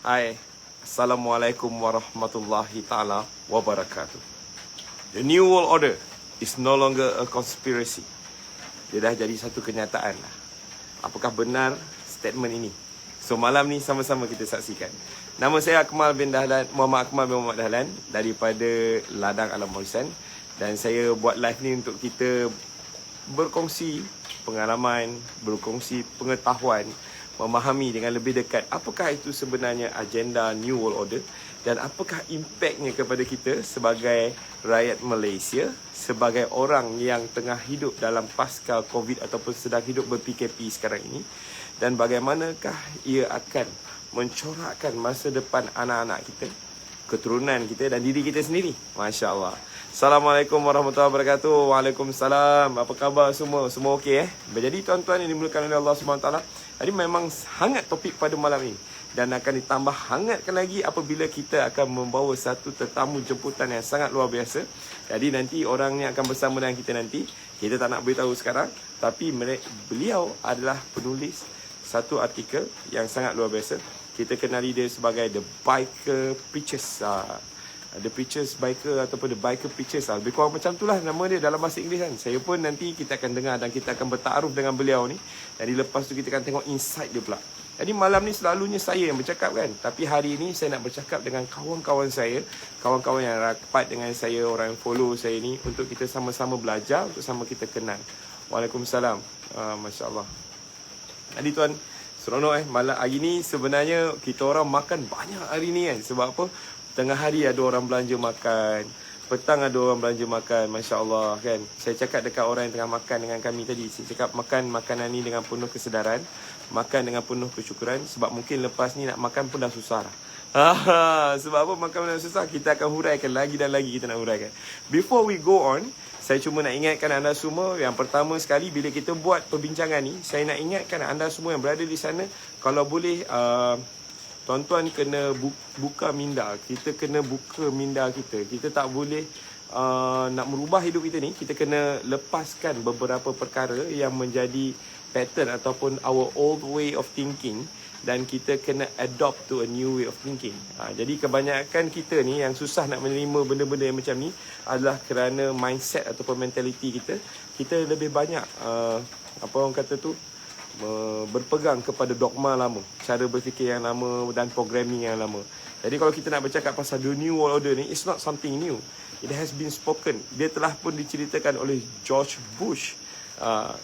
Hai, Assalamualaikum warahmatullahi ta'ala wabarakatuh. The New World Order is no longer a conspiracy. Dia dah jadi satu kenyataan lah. Apakah benar statement ini? So malam ni sama-sama kita saksikan. Nama saya Akmal bin Dahlan, Muhammad Akmal bin Muhammad Dahlan daripada Ladang Alam Maurisan. Dan saya buat live ni untuk kita berkongsi pengalaman, berkongsi pengetahuan, memahami dengan lebih dekat apakah itu sebenarnya agenda New World Order dan apakah impaknya kepada kita sebagai rakyat Malaysia, sebagai orang yang tengah hidup dalam pasca COVID ataupun sedang hidup ber-PKP sekarang ini, dan bagaimanakah ia akan mencorakkan masa depan anak-anak kita, keturunan kita dan diri kita sendiri. Masya Allah. Assalamualaikum warahmatullahi wabarakatuh. Waalaikumsalam. Apa khabar semua? Semua okey Jadi tuan-tuan yang dimuliakan oleh Allah SWT, jadi memang hangat topik pada malam ini dan akan ditambah hangatkan lagi apabila kita akan membawa satu tetamu jemputan yang sangat luar biasa. Jadi nanti orangnya akan bersama dengan kita nanti. Kita tak nak beritahu sekarang, tapi beliau adalah penulis satu artikel yang sangat luar biasa. Kita kenali dia sebagai The Biker Preachers. The Preachers Biker ataupun The Biker Preachers, lebih kurang macam itulah nama dia dalam bahasa Inggeris kan. Saya pun nanti kita akan dengar dan kita akan bertaaruf dengan beliau ni. Jadi lepas tu kita akan tengok insight dia pula. Jadi malam ni selalunya saya yang bercakap kan, tapi hari ni saya nak bercakap dengan kawan-kawan saya, kawan-kawan yang rapat dengan saya, orang yang follow saya ni, untuk kita sama-sama belajar, untuk sama kita kenal. Waalaikumsalam. Masya Allah. Jadi tuan, seronok malam hari ni sebenarnya kita orang makan banyak hari ni kan. Sebab apa? Tengah hari ada orang belanja makan, petang ada orang belanja makan, Masya Allah kan. Saya cakap dekat orang yang tengah makan dengan kami tadi, saya cakap makan makanan ni dengan penuh kesedaran, makan dengan penuh kesyukuran. Sebab mungkin lepas ni nak makan pun dah susah lah. Sebab apa makan dah susah, kita akan huraikan lagi dan lagi kita nak huraikan. Before we go on, saya cuma nak ingatkan anda semua, yang pertama sekali bila kita buat perbincangan ni, saya nak ingatkan anda semua yang berada di sana, kalau boleh tuan-tuan kena buka minda. Kita kena buka minda kita. Kita tak boleh nak merubah hidup kita ni. Kita kena lepaskan beberapa perkara yang menjadi pattern ataupun our old way of thinking, dan kita kena adopt to a new way of thinking. Jadi kebanyakan kita ni yang susah nak menerima benda-benda yang macam ni adalah kerana mindset ataupun mentality kita. Kita lebih banyak apa orang kata tu, berpegang kepada dogma lama, cara berfikir yang lama dan programming yang lama. Jadi kalau kita nak bercakap pasal the New World Order ni, it's not something new. It has been spoken. Dia telah pun diceritakan oleh George Bush,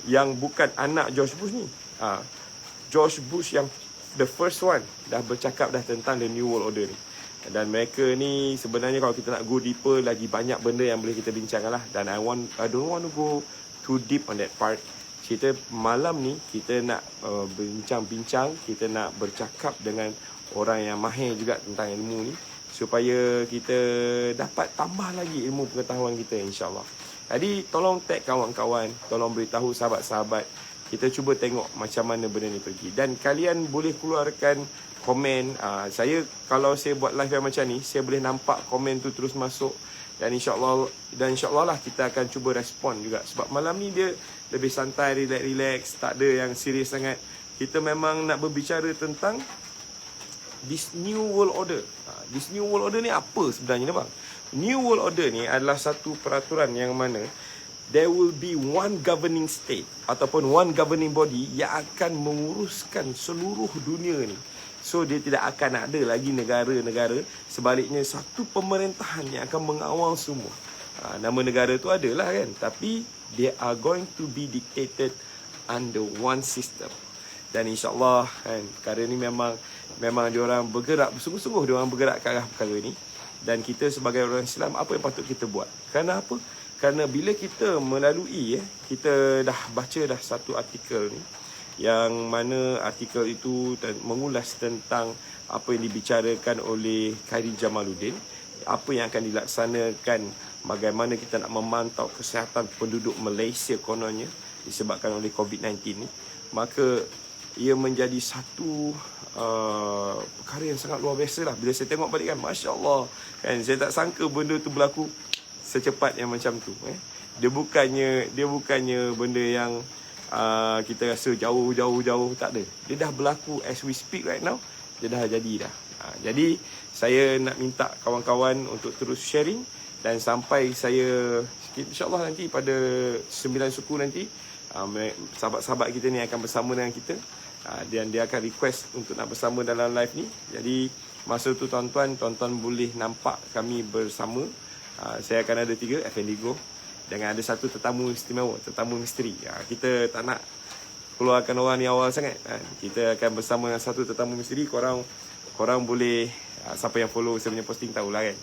yang bukan anak George Bush ni. George Bush yang the first one dah bercakap dah tentang the New World Order ni. Dan mereka ni sebenarnya kalau kita nak go deeper, lagi banyak benda yang boleh kita bincangkan lah. Dan I don't want to go too deep on that part. Kita malam ni kita nak bincang-bincang, kita nak bercakap dengan orang yang mahir juga tentang ilmu ni, supaya kita dapat tambah lagi ilmu pengetahuan kita, insyaAllah. Jadi tolong tag kawan-kawan, tolong beritahu sahabat-sahabat, kita cuba tengok macam mana benda ni pergi. Dan kalian boleh keluarkan komen. Saya kalau saya buat live yang macam ni, saya boleh nampak komen tu terus masuk. Dan insyaAllah lah kita akan cuba respon juga. Sebab malam ni dia lebih santai, relax, tak ada yang serius sangat. Kita memang nak berbicara tentang this New World Order. This New World Order ni apa sebenarnya bang? New World Order ni adalah satu peraturan yang mana there will be one governing state ataupun one governing body yang akan menguruskan seluruh dunia ni. So dia tidak akan ada lagi negara-negara, sebaliknya satu pemerintahan yang akan mengawal semua. Nama negara tu adalah kan, tapi they are going to be dictated under one system. Dan insyaAllah kan, perkara ni memang diorang bergerak, bersungguh-sungguh diorang bergerak ke arah perkara ni. Dan kita sebagai orang Islam, apa yang patut kita buat? Kerana apa? Kerana bila kita melalui, kita dah baca dah satu artikel ni, yang mana artikel itu mengulas tentang apa yang dibicarakan oleh Khairi Jamaluddin, apa yang akan dilaksanakan, bagaimana kita nak memantau kesihatan penduduk Malaysia kononnya disebabkan oleh COVID-19 ni. Maka ia menjadi satu perkara yang sangat luar biasa lah. Bila saya tengok balik kan, Masya Allah kan, saya tak sangka benda tu berlaku secepat yang macam tu. Dia bukannya benda yang kita rasa jauh, tak ada. Dia dah berlaku as we speak right now. dia dah jadi dah. Jadi saya nak minta kawan-kawan untuk terus sharing, dan sampai saya insyaAllah nanti pada 9 suku nanti sahabat-sahabat kita ni akan bersama dengan kita, dan dia akan request untuk nak bersama dalam live ni. Jadi masa tu tuan-tuan boleh nampak kami bersama. Saya akan ada 3 Effendigo, dengan ada satu tetamu istimewa, tetamu misteri. Kita tak nak keluarkan orang ni awal sangat. Kita akan bersama dengan satu tetamu misteri. Korang boleh, siapa yang follow saya punya posting tahulah kan.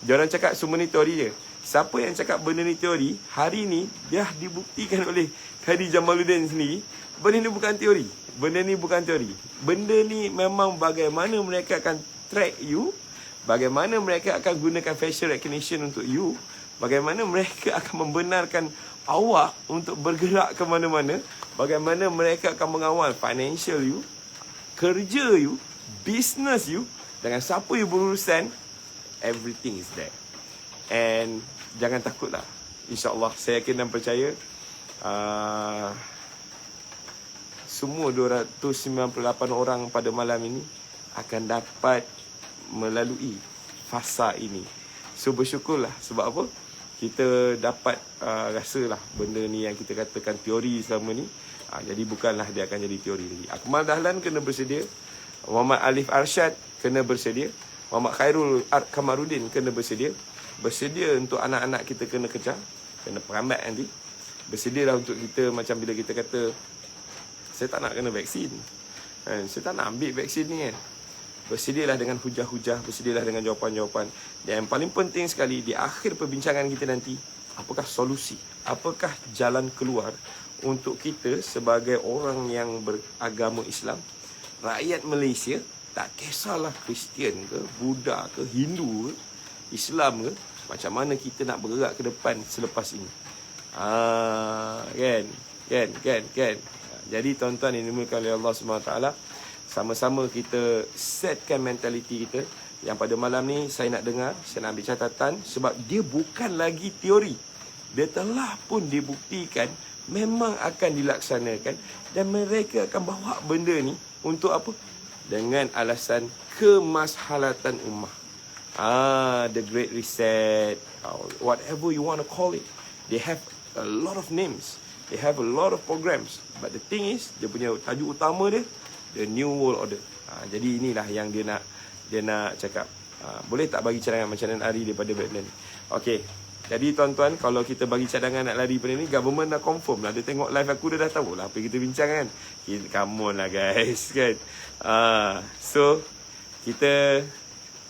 Diorang cakap semua ni teori je. Siapa yang cakap benda ni teori, hari ni dia dibuktikan oleh Khairi Jamaluddin sendiri. Benda ni bukan teori. Benda ni bukan teori. Benda ni memang bagaimana mereka akan track you, bagaimana mereka akan gunakan facial recognition untuk you, bagaimana mereka akan membenarkan awak untuk bergerak ke mana-mana, bagaimana mereka akan mengawal financial you, kerja you, business you, dengan siapa you berurusan, everything is there. And jangan takutlah. InsyaAllah saya yakin dan percaya semua 298 orang pada malam ini akan dapat melalui fasa ini. So bersyukurlah. Sebab apa? Kita dapat rasalah benda ni yang kita katakan teori selama ni. Jadi bukanlah dia akan jadi teori lagi. Akmal Dahlan kena bersedia, Muhammad Alif Arsyad kena bersedia, Muhammad Khairul Kamaruddin kena bersedia. Bersedia untuk anak-anak kita kena kejar, kena perambat nanti. Bersedialah untuk kita, macam bila kita kata saya tak nak kena vaksin, saya tak nak ambil vaksin ni kan. Bersedialah dengan hujah-hujah, bersedialah dengan jawapan-jawapan. Dan yang paling penting sekali, di akhir perbincangan kita nanti, apakah solusi, apakah jalan keluar untuk kita sebagai orang yang beragama Islam, rakyat Malaysia, tak kisahlah Kristian ke, Buddha ke, Hindu ke, Islam ke, macam mana kita nak bergerak ke depan selepas ini. Kan. Jadi tuan-tuan yang dimuliakan oleh Allah SWT, sama-sama kita setkan mentaliti kita. Yang pada malam ni saya nak dengar, saya nak ambil catatan, sebab dia bukan lagi teori. Dia telah pun dibuktikan memang akan dilaksanakan, dan mereka akan bawa benda ni untuk apa? Dengan alasan kemaslahatan ummah. The Great Reset, whatever you want to call it. They have a lot of names. They have a lot of programs. But the thing is, dia punya tajuk utama dia, the New World Order. Jadi inilah yang dia nak cakap. Boleh tak bagi cadangan macam mana lari daripada Batman? Okey. Jadi tuan-tuan, kalau kita bagi cadangan nak lari daripada ni, government dah confirm lah. Dia tengok live aku, dia dah tahu lah apa kita bincang kan. Come on lah guys kan. So kita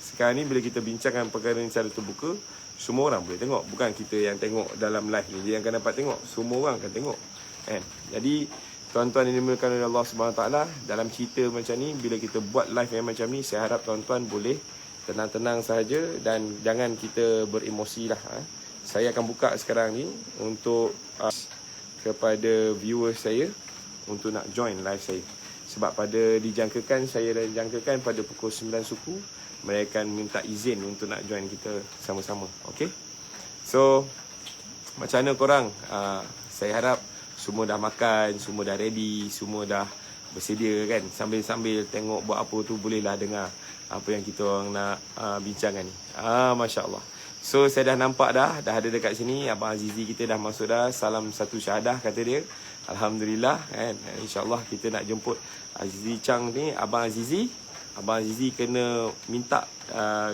sekarang ni bila kita bincangkan perkara ni secara terbuka, semua orang boleh tengok. Bukan kita yang tengok dalam live ni dia yang akan dapat tengok. Semua orang akan tengok kan. Jadi tuan-tuan yang dimuliakan oleh Allah SWT, dalam cerita macam ni, bila kita buat live yang macam ni, saya harap tuan-tuan boleh tenang-tenang sahaja dan jangan kita beremosi lah. Saya akan buka sekarang ni untuk kepada viewers saya untuk nak join live saya. Sebab pada saya dah dijangkakan pada pukul 9 suku mereka akan minta izin untuk nak join kita sama-sama. Okay. So macam mana korang? Saya harap semua dah makan, semua dah ready, semua dah bersedia kan. Sambil-sambil tengok buat apa tu, bolehlah dengar apa yang kita orang nak bincangkan ni. Masya Allah. So saya dah nampak dah ada dekat sini. Abang Azizi kita dah masuk dah. Salam satu syahadah kata dia. Alhamdulillah kan. InsyaAllah kita nak jemput Azizi Chang ni. Abang Azizi kena minta,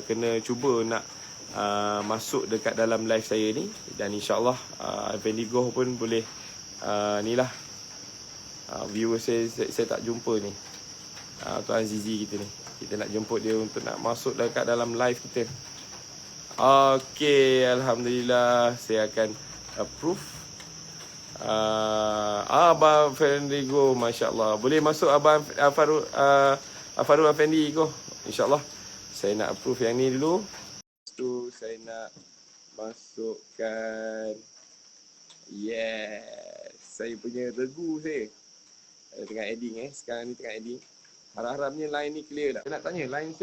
kena cuba nak masuk dekat dalam live saya ni. Dan insyaAllah Effendigo pun boleh ni lah. Viewer saya tak jumpa ni. Tuan Azizi kita ni. Kita nak jemput dia untuk nak masuk dekat dalam live kita. Okey, Alhamdulillah. Saya akan approve. Abang Effendigo, Masya Allah. Boleh masuk Abang Farul Effendi go. InsyaAllah. Saya nak approve yang ni dulu. Tu saya nak masukkan. Yes. Saya punya regu saya. Saya tengah editing Sekarang ni tengah editing. Harap-harapnya line ni clear tak? Saya nak tanya, line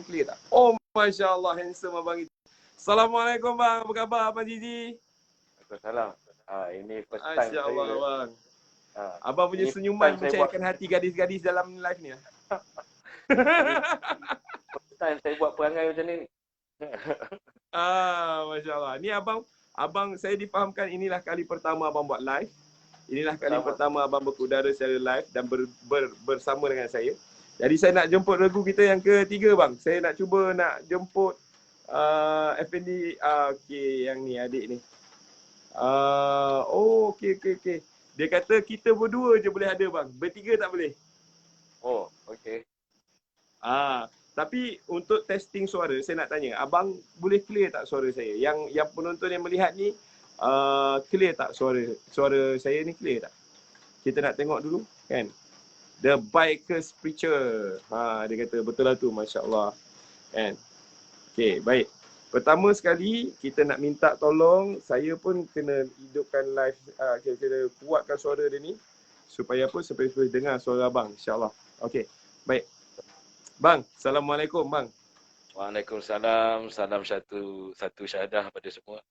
clear tak? Oh, Masya Allah, handsome abang itu. Assalamualaikum bang, apa khabar Abang Zizi? Waalaikumsalam. Ini first time Masya Allah saya. bang. Abang punya senyuman mencairkan hati gadis-gadis dalam live ni. Ini first time saya buat perangai macam ni. Masya Allah. Ni abang saya difahamkan inilah kali pertama abang buat live. Inilah kali pertama abang berudara secara live dan bersama dengan saya. Jadi saya nak jemput regu kita yang ketiga bang. Saya nak cuba nak jemput Effendi okey yang ni adik ni. Okey. Dia kata kita berdua je boleh ada bang. Bertiga tak boleh. Oh, okey. Tapi untuk testing suara saya nak tanya, abang boleh clear tak suara saya? Yang penonton yang melihat ni clear tak suara saya ni clear tak? Kita nak tengok dulu kan. The Bikers Preacher. Dia kata betul lah tu, masya-Allah. Kan? Okey, baik. Pertama sekali kita nak minta tolong, saya pun kena hidupkan live, kena kuatkan suara dia ni supaya apa? Supaya dengar suara abang, insya-Allah. Okey. Baik. Bang, Assalamualaikum bang. Waalaikumsalam. Salam satu syahadah pada semua.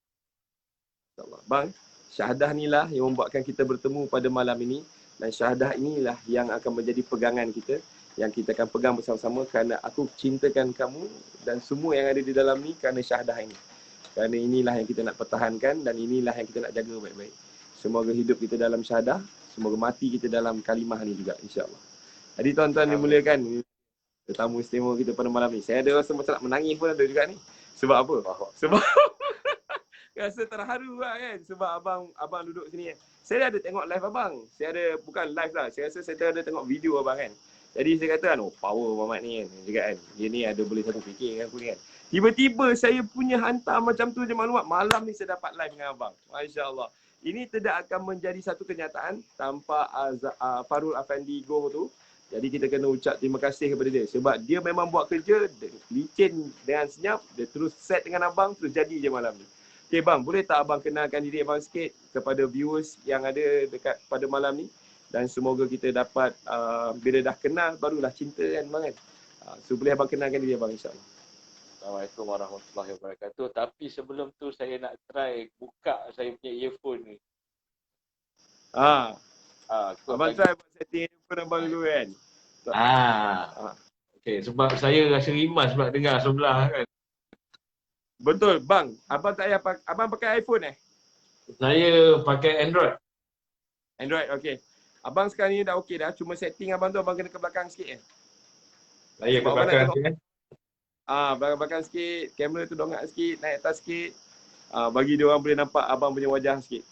InsyaAllah. Bang, syahadah inilah yang membuatkan kita bertemu pada malam ini. Dan syahadah inilah yang akan menjadi pegangan kita. Yang kita akan pegang bersama-sama kerana aku cintakan kamu dan semua yang ada di dalam ni kerana syahadah ini. Kerana inilah yang kita nak pertahankan dan inilah yang kita nak jaga baik-baik. Semoga hidup kita dalam syahadah. Semoga mati kita dalam kalimah ni juga, insyaAllah. Jadi tuan-tuan dimuliakan, tetamu istimewa kita pada malam ni. Saya ada rasa macam nak menangis pun ada juga ni. Sebab apa? Sebab rasa terharu lah kan. Sebab abang duduk sini kan. Saya ada tengok live abang. Saya ada, bukan live lah. Saya rasa saya ada tengok video abang kan. Jadi saya kata kan, power Muhammad ni kan. Juga kan. Dia ni ada boleh satu fikir kan aku ni kan. Tiba-tiba saya punya hantar macam tu je maklumat. Malam ni saya dapat live dengan abang. Masya Allah. Ini tidak akan menjadi satu kenyataan tanpa Farul Afandi Goh tu. Jadi kita kena ucap terima kasih kepada dia. Sebab dia memang buat kerja licin dengan senyap. Dia terus set dengan abang, terus jadi je malam ni. Okay bang, boleh tak abang kenalkan diri abang sikit kepada viewers yang ada dekat pada malam ni. Dan semoga kita dapat, bila dah kenal, barulah cinta kan bang kan. So boleh abang kenalkan diri abang insyaAllah. Assalamualaikum warahmatullahi wabarakatuh. Tapi sebelum tu saya nak try buka saya punya earphone ni. Abang try buat setting earphone abang dulu kan. Okay, sebab saya rasa rimas sebab dengar sebelah kan. Betul bang, abang tak payah abang pakai iPhone Saya pakai Android. Android, okey. Abang sekarang ni dah okey dah, cuma setting abang tu abang kena ke belakang sikit Saya ke belakang sikit kan. Belakang sikit, kamera tu dongak sikit, naik atas sikit. Bagi dia orang boleh nampak abang punya wajah sikit.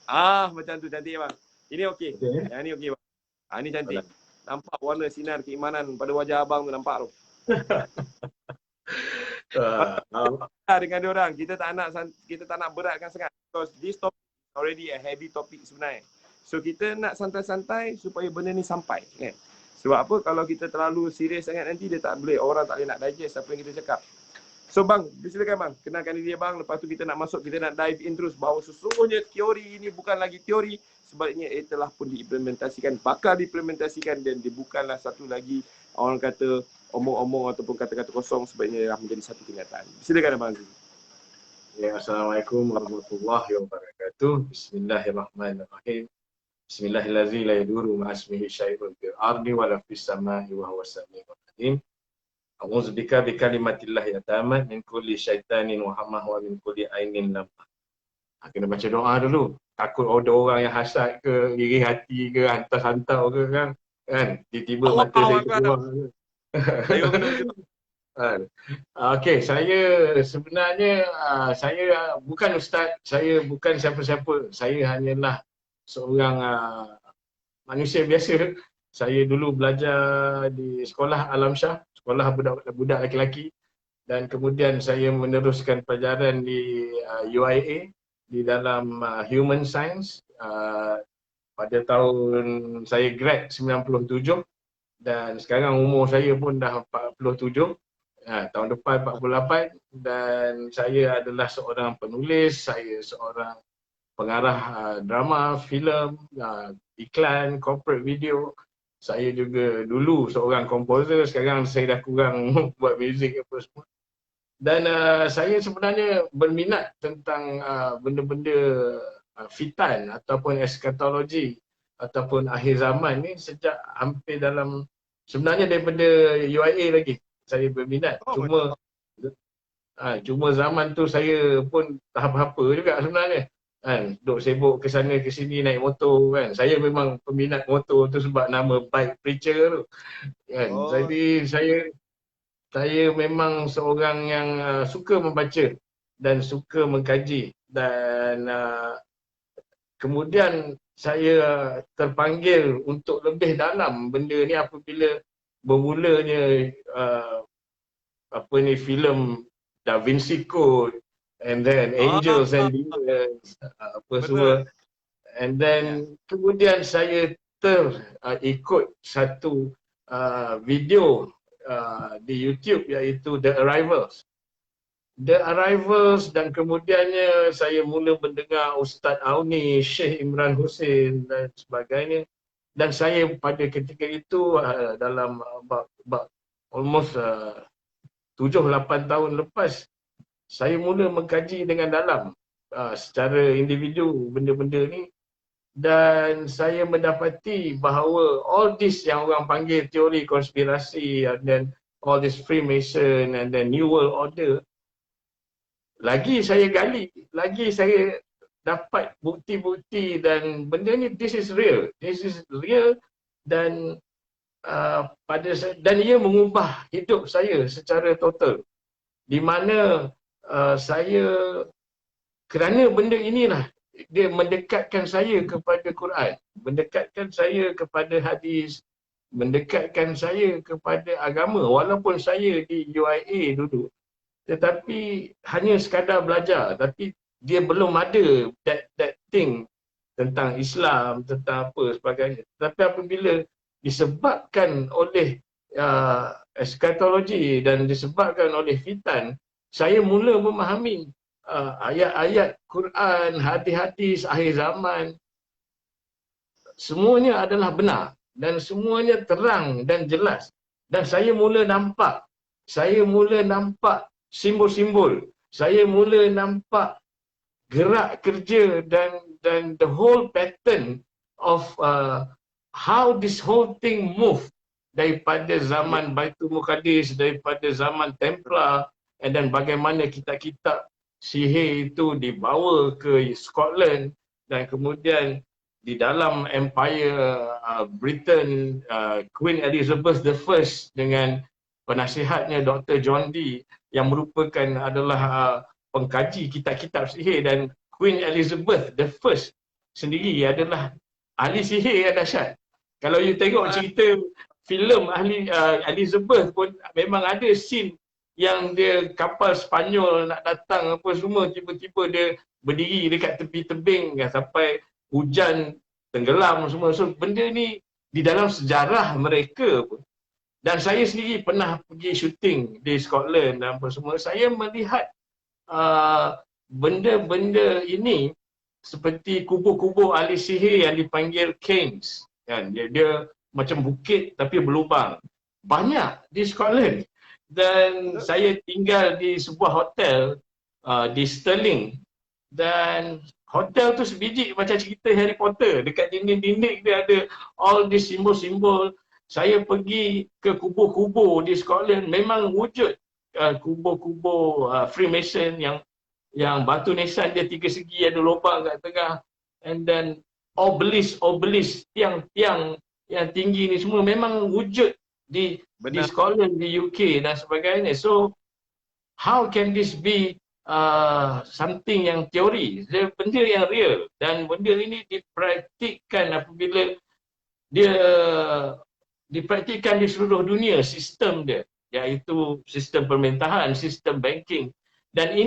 Macam tu cantik bang. Ini okey. Okay. Yang ni okey bang. Ni cantik. Nampak warna sinar keimanan pada wajah abang tu nampak tu. Dengan dia orang, kita tak nak beratkan sangat because this topic already a heavy topic sebenarnya. So kita nak santai-santai supaya benda ni sampai kan. Sebab apa kalau kita terlalu serius sangat nanti dia tak boleh, orang tak boleh nak digest apa yang kita cakap. So bang, silakan bang, kenalkan diri bang. Lepas tu kita nak masuk, kita nak dive in terus bahawa sesungguhnya teori ini bukan lagi teori, sebaliknya ia telah pun diimplementasikan, bakal diimplementasikan dan dia bukanlah satu lagi orang kata omong-omong ataupun kata-kata kosong, sebaliknya dah menjadi satu kenyataan. Silakan abang Aziz. Ya, Assalamualaikum warahmatullahi wabarakatuh. Bismillahirrahmanirrahim. Bismillahirrahmanirrahim. La yaduru ma'asmihi syai'un fil ardi wa la fis sama'i wa huwa samiul alim. A'udzubika bi kalimatillahi tammah min kulli syaitanin wa hamah wa min kulli ainin lamah. Kena baca doa dulu. Takut ada orang yang hasad ke, iri hati ke, hantar-hantar ke kan. Tiba-tiba mata saya keluar. Okey, saya sebenarnya saya bukan ustaz, saya bukan siapa-siapa. Saya hanyalah seorang manusia biasa. Saya dulu belajar di sekolah Alam Shah, sekolah budak lelaki, dan kemudian saya meneruskan pelajaran di UIA di dalam Human Science pada tahun saya grad 97 dan sekarang umur saya pun dah 47. Tahun depan 48 dan saya adalah seorang penulis, saya seorang pengarah drama, filem, iklan, corporate video. Saya juga dulu seorang komposer, sekarang saya dah kurang buat muzik apa semua. Dan saya sebenarnya berminat tentang benda-benda fitan ataupun eskatologi ataupun akhir zaman ni sejak hampir dalam sebenarnya daripada UIA lagi saya berminat. Cuma zaman tu saya pun tak apa-apa juga sebenarnya. Kan, duk sibuk ke sana ke sini naik motor kan. Saya memang peminat motor tu sebab nama Bike Preacher tu. Kan. Jadi saya memang seorang yang suka membaca dan suka mengkaji, dan kemudian saya terpanggil untuk lebih dalam benda ni apabila bermulanya filem Da Vinci Code, and then Angels and Demons, apa semua. And then kemudian saya ikut satu video di YouTube iaitu The Arrivals. Dan kemudiannya saya mula mendengar Ustaz Auni, Syekh Imran Hussein dan sebagainya. Dan saya pada ketika itu dalam almost 7-8 tahun lepas, saya mula mengkaji dengan dalam secara individu benda-benda ni, dan saya mendapati bahawa all this yang orang panggil teori konspirasi, and then all this Freemason and then New World Order, lagi saya gali, lagi saya dapat bukti-bukti, dan benda ni this is real dan dan ia mengubah hidup saya secara total, di mana saya, kerana benda inilah dia mendekatkan saya kepada Quran, mendekatkan saya kepada hadis, mendekatkan saya kepada agama. Walaupun saya di UIA dulu, tetapi hanya sekadar belajar, tapi dia belum ada that thing tentang Islam, tentang apa sebagainya. Tapi apabila disebabkan oleh eskatologi dan disebabkan oleh fitan, saya mula memahami ayat-ayat Quran, hadis-hadis akhir zaman, semuanya adalah benar dan semuanya terang dan jelas. Dan saya mula nampak simbol-simbol, saya mula nampak gerak kerja dan the whole pattern of how this whole thing move daripada zaman Baitul Muqaddis, daripada zaman Templar, and then bagaimana kitab-kitab sihir itu dibawa ke Scotland, dan kemudian di dalam Empire Britain, Queen Elizabeth I dengan penasihatnya Dr. John Dee yang merupakan adalah pengkaji kitab-kitab sihir, dan Queen Elizabeth I sendiri adalah ahli sihir yang dahsyat. Kalau you tengok cerita filem ahli Elizabeth pun memang ada scene yang dia kapal Spanyol nak datang apa semua, tiba-tiba dia berdiri dekat tepi tebing sampai hujan tenggelam semua. So benda ni di dalam sejarah mereka pun. Dan saya sendiri pernah pergi syuting di Scotland dan apa semua. Saya melihat benda-benda ini seperti kubur-kubur ahli sihir yang dipanggil cairns. Kan? Dia macam bukit tapi berlubang. Banyak di Scotland. Dan saya tinggal di sebuah hotel di Stirling. Dan hotel tu sebiji macam cerita Harry Potter. Dekat dinding-dinding dia ada all these simbol-simbol. Saya pergi ke kubur-kubur di Scotland, memang wujud kubur-kubur Freemason yang batu nisan dia 3 segi, ada lubang kat tengah, and then obelisk, tiang-tiang yang tinggi ni semua memang wujud di Scotland, di UK dan sebagainya. So how can this be something yang teori? Dia benda yang real, dan benda ini dipraktikkan apabila dia dipraktikkan di seluruh dunia, sistem dia, iaitu sistem pemerintahan, sistem banking. Dan ini